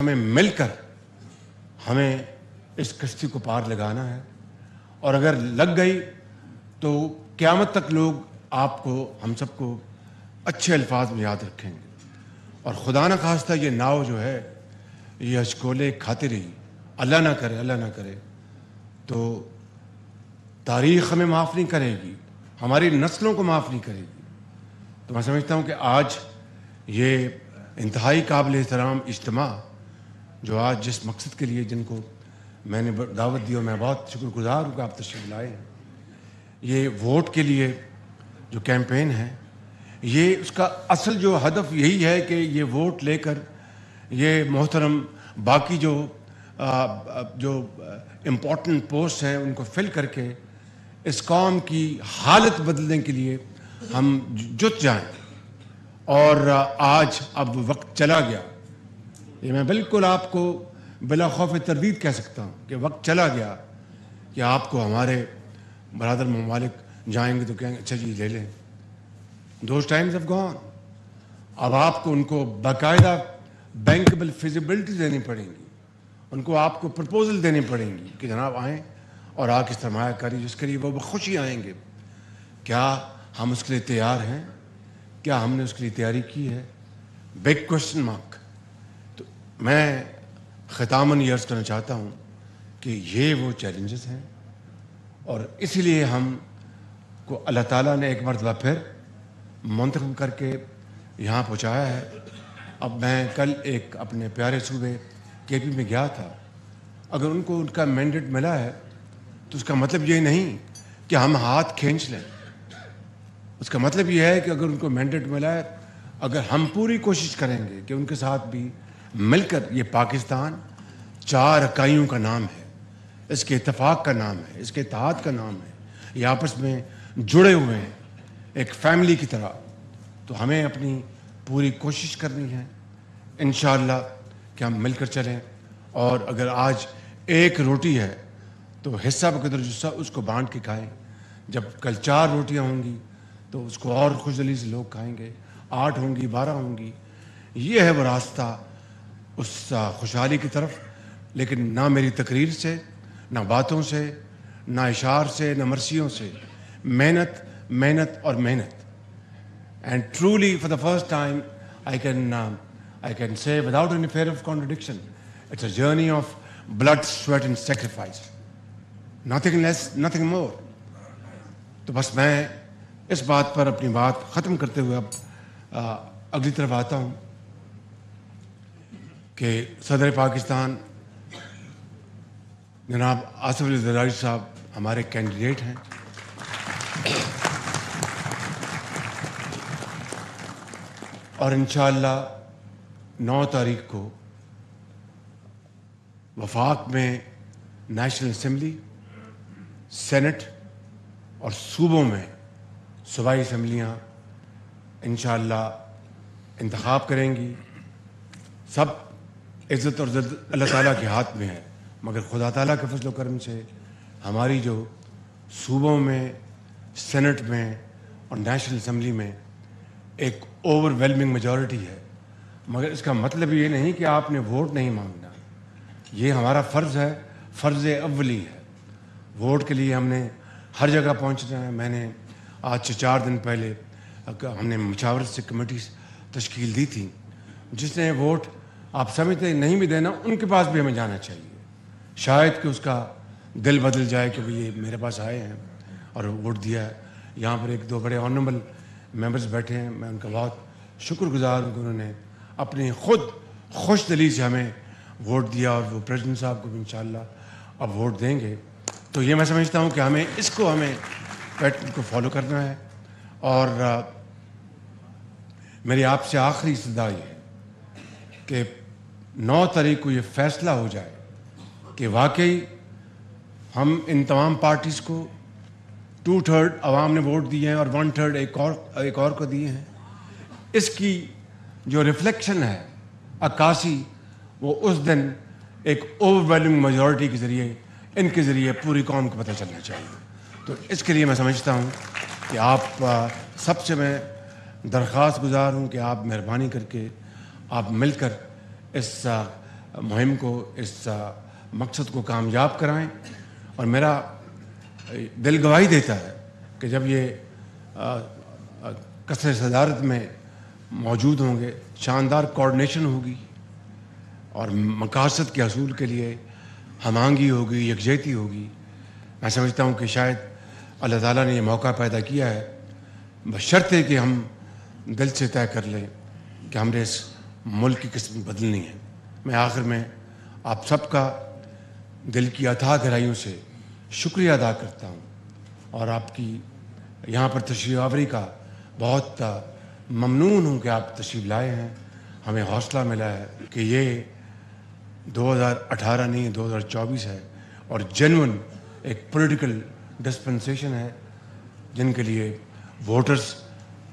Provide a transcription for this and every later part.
ہمیں مل کر ہمیں اس کشتی کو پار لگانا ہے، اور اگر لگ گئی تو قیامت تک لوگ آپ کو، ہم سب کو اچھے الفاظ میں یاد رکھیں گے، اور خدا نہ خواستہ یہ ناؤ جو ہے یہ اشکولے کھاتی رہی، اللہ نہ کرے، اللہ نہ کرے، تو تاریخ ہمیں معاف نہیں کرے گی، ہماری نسلوں کو معاف نہیں کرے گی۔ تو میں سمجھتا ہوں کہ آج یہ انتہائی قابل احترام اجتماع جو آج جس مقصد کے لیے، جن کو میں نے دعوت دی اور میں بہت شکر گزار ہوں کہ آپ تشریف لائے ہیں، یہ ووٹ کے لیے جو کیمپین ہے، یہ اس کا اصل جو ہدف یہی ہے کہ یہ ووٹ لے کر یہ محترم باقی جو امپورٹنٹ پوسٹ ہیں ان کو فل کر کے اس قوم کی حالت بدلنے کے لیے ہم جت جائیں۔ اور آج اب وقت چلا گیا، یہ میں بالکل آپ کو بلا خوف تردید کہہ سکتا ہوں کہ وقت چلا گیا کہ آپ کو ہمارے برادر ممالک جائیں گے تو کہیں گے اچھا جی لے لیں، دوز ٹائمز ہیو گون۔ اب آپ کو ان کو باقاعدہ بینکبل فیزیبلٹی دینی پڑیں گی، ان کو آپ کو پرپوزل دینی پڑیں گی کہ جناب آئیں اور آ کے سرمایہ کاری جس کے لیے وہ بخوشی آئیں گے۔ کیا ہم اس کے لیے تیار ہیں؟ کیا ہم نے اس کے لیے تیاری کی ہے؟ Big question mark. تو میں ختاماً یہ عرض کرنا چاہتا ہوں کہ یہ وہ چیلنجز ہیں، اور اسی لیے ہم کو اللہ تعالیٰ نے ایک مرتبہ پھر منتخب کر کے یہاں پہنچایا ہے۔ اب میں کل ایک اپنے پیارے صوبے کے پی میں گیا تھا، اگر ان کو ان کا مینڈیٹ ملا ہے تو اس کا مطلب یہ نہیں کہ ہم ہاتھ کھینچ لیں، اس کا مطلب یہ ہے کہ اگر ان کو مینڈیٹ ملا ہے، اگر ہم پوری کوشش کریں گے کہ ان کے ساتھ بھی مل کر، یہ پاکستان 4 اکائیوں کا نام ہے، اس کے اتفاق کا نام ہے، اس کے اتحاد کا نام ہے، یہ آپس میں جڑے ہوئے ہیں ایک فیملی کی طرح، تو ہمیں اپنی پوری کوشش کرنی ہے انشاءاللہ کہ ہم مل کر چلیں، اور اگر آج ایک روٹی ہے تو حصہ بقدر جصہ اس کو بانٹ کے کھائیں، جب کل 4 روٹیاں ہوں گی تو اس کو اور خوش دلی سے لوگ کھائیں گے، 8 ہوں گی، 12 ہوں گی، یہ ہے وہ راستہ اس خوشحالی کی طرف۔ لیکن نہ میری تقریر سے، نہ باتوں سے، نہ اشعار سے، نہ مرثیوں سے، محنت محنت اور محنت۔ And truly for the first time I can say without any fear of contradiction, it's a journey of blood, sweat and sacrifice, nothing less, nothing more۔ تو بس میں اس بات پر اپنی بات ختم کرتے ہوئے اب اگلی طرف آتا ہوں کہ صدر پاکستان جناب آصف علی زرداری صاحب ہمارے کینڈیڈیٹ ہیں، اور انشاءاللہ 9 تاریخ کو وفاق میں نیشنل اسمبلی، سینٹ اور صوبوں میں صوبائی اسمبلیاں انشاءاللہ انتخاب کریں گی۔ سب عزت اور ذلت اللہ تعالیٰ کے ہاتھ میں ہے، مگر خدا تعالیٰ کے فضل و کرم سے ہماری جو صوبوں میں، سینٹ میں اور نیشنل اسمبلی میں ایک اوور ویلمنگ میجورٹی ہے، مگر اس کا مطلب یہ نہیں کہ آپ نے ووٹ نہیں مانگنا، یہ ہمارا فرض ہے، فرض اولی ہے۔ ووٹ کے لیے ہم نے ہر جگہ پہنچنا ہے۔ میں نے آج سے 4 دن پہلے ہم نے مشاورت سے کمیٹی تشکیل دی تھی، جس نے ووٹ آپ سمجھتے نہیں بھی دینا، ان کے پاس بھی ہمیں جانا چاہیے، شاید کہ اس کا دل بدل جائے کہ یہ میرے پاس آئے ہیں اور ووٹ دیا ہے۔ یہاں پر 1-2 بڑے آنریبل ممبرز بیٹھے ہیں، میں ان کا بہت شکر گزار ہوں کہ انہوں نے اپنی خود خوش دلی سے ہمیں ووٹ دیا، اور وہ پریزیڈنٹ صاحب کو بھی انشاءاللہ اب ووٹ دیں گے۔ تو یہ میں سمجھتا ہوں کہ ہمیں اس کو پیٹرن کو فالو کرنا ہے، اور میری آپ سے آخری استدعا یہ ہے کہ 9 تاریخ کو یہ فیصلہ ہو جائے کہ واقعی ہم ان تمام پارٹیز کو 2/3 عوام نے ووٹ دیے ہیں اور 1/3 ایک اور کو دیے ہیں، اس کی جو ریفلیکشن ہے عکاسی، وہ اس دن ایک اوور ویلمنگ میجورٹی کے ذریعے، ان کے ذریعے پوری قوم کو پتہ چلنا چاہیے۔ تو اس کے لیے میں سمجھتا ہوں کہ آپ سب سے میں درخواست گزار ہوں کہ آپ مہربانی کر کے آپ مل کر اس مہم کو، اس مقصد کو کامیاب کرائیں. اور میرا دل گواہی دیتا ہے کہ جب یہ کثر صدارت میں موجود ہوں گے، شاندار کوآرڈینیشن ہوگی اور مقاصد کے حصول کے لیے ہم آہنگی ہوگی، یکجہتی ہوگی. میں سمجھتا ہوں کہ شاید اللہ تعالیٰ نے یہ موقع پیدا کیا ہے، بشرطے کہ ہم دل سے طے کر لیں کہ ہم نے اس ملک کی قسمت بدلنی ہے. میں آخر میں آپ سب کا دل کی اتھاہ گہرائیوں سے شکریہ ادا کرتا ہوں اور آپ کی یہاں پر تشریف آوری کا بہت ممنون ہوں کہ آپ تشریف لائے ہیں. ہمیں حوصلہ ملا ہے کہ یہ 2018 نہیں 2024 ہے اور جینون ایک پولیٹیکل ڈسپنسیشن ہے جن کے لیے ووٹرز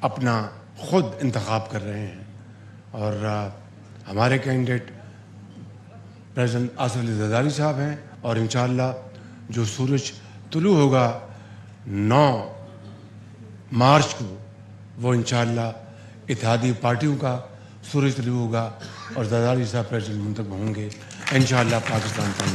اپنا خود انتخاب کر رہے ہیں. اور ہمارے کینڈیڈیٹ پریزیڈنٹ آصف علی زرداری صاحب ہیں اور انشاءاللہ جو سورج طلوع ہوگا 9 مارچ کو، وہ انشاءاللہ اتحادی پارٹیوں کا سورج طلوع ہوگا اور زرداری صاحب پریزیڈنٹ منتخب ہوں گے انشاءاللہ. پاکستان کا